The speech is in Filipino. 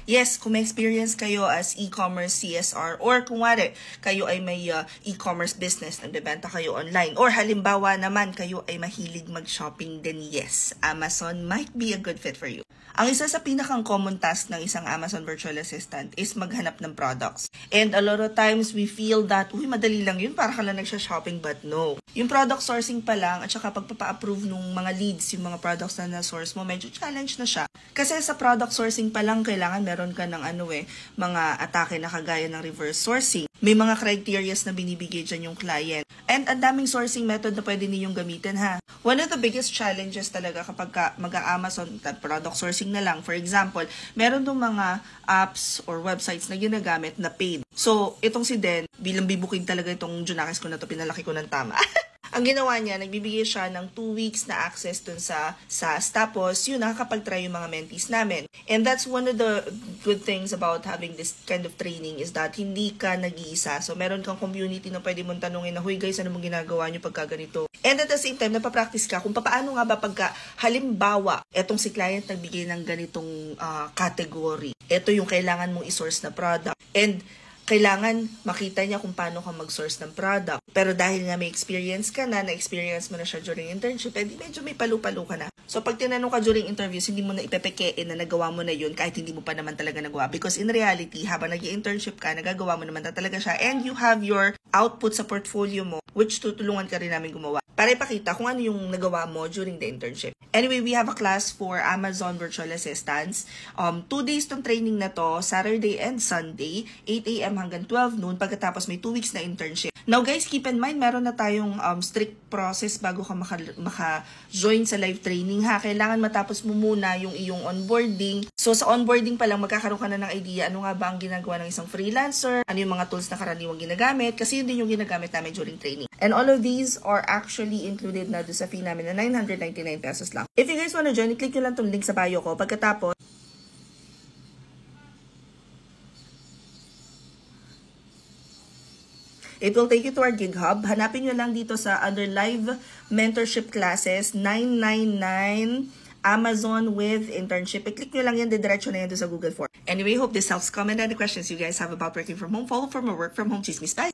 Yes, kung may experience kayo as e-commerce CSR or kung wari, kayo ay may e-commerce business, nagbebenta kayo online, or halimbawa naman kayo ay mahilig mag-shopping din, yes, Amazon might be a good fit for you. Ang isa sa pinakang common task ng isang Amazon virtual assistant is maghanap ng products. And a lot of times we feel that, uy, madali lang yun, para ka lang nagsha-shopping, but no. Yung product sourcing pa lang at saka pagpapa-approve ng mga leads, yung mga products na na-source mo, medyo challenge na siya. Kasi sa product sourcing pa lang, kailangan meron ka ng mga atake na kagaya ng reverse sourcing. May mga criterias na binibigay dyan yung client. And ang daming sourcing method na pwede ninyong gamitin, ha. One of the biggest challenges talaga kapag mag-Amazon product sourcing na lang, for example, meron dong mga apps or websites na ginagamit na paid. So, itong si Den, bilang bibukid talaga itong Junakis ko na to, pinalaki ko ng tama. Ang ginawa niya, nagbibigay siya ng 2 weeks na access dun sa SaaS. Tapos, yun, nakakapag-try yung mga mentees namin. And that's one of the good things about having this kind of training is that hindi ka nag-iisa. So, meron kang community na pwede mong tanungin na, huy guys, ano mong ginagawa nyo pagka ganito? And at the same time, napapractice ka kung paano nga ba pagka, halimbawa, etong si client nagbigay ng ganitong category. Ito yung kailangan mong i-source na product. And kailangan makita niya kung paano ka mag-source ng product. Pero dahil nga may experience ka na-experience mo na siya during internship, medyo may palu-palu ka na. So pag tinanong ka during interviews, hindi mo na ipepekein na nagawa mo na yun kahit hindi mo pa naman talaga nagawa. Because in reality, habang nag-internship ka, nagagawa mo naman na talaga siya. And you have your output sa portfolio mo, which tutulungan ka rin namin gumawa para ipakita kung ano yung nagawa mo during the internship. Anyway, we have a class for Amazon Virtual Assistants. 2 days tong training na to, Saturday and Sunday, 8 a.m. hanggang 12 noon, pagkatapos may 2 weeks na internship. Now guys, keep in mind, meron na tayong strict process bago ka maka-join sa live training, ha. Kailangan matapos mo muna yung iyong onboarding. So sa onboarding pa lang, magkakaroon ka na ng idea ano nga ba ang ginagawa ng isang freelancer, ano yung mga tools na karaniwang ginagamit, kasi yun din yung ginagamit namin during training. And all of these are actually included na doon sa fee namin na 999 pesos lang. If you guys wanna join, i-click nyo lang tong link sa bio ko. Pagkatapos, it will take you to our GigHub. Hanapin nyo lang dito sa under live mentorship classes, 999 Amazon with internship. I-click nyo lang yan, didiretso na yan doon sa Google Form. Anyway, hope this helps. Comment any questions you guys have about working from home. Follow for more work from home chismis. Bye!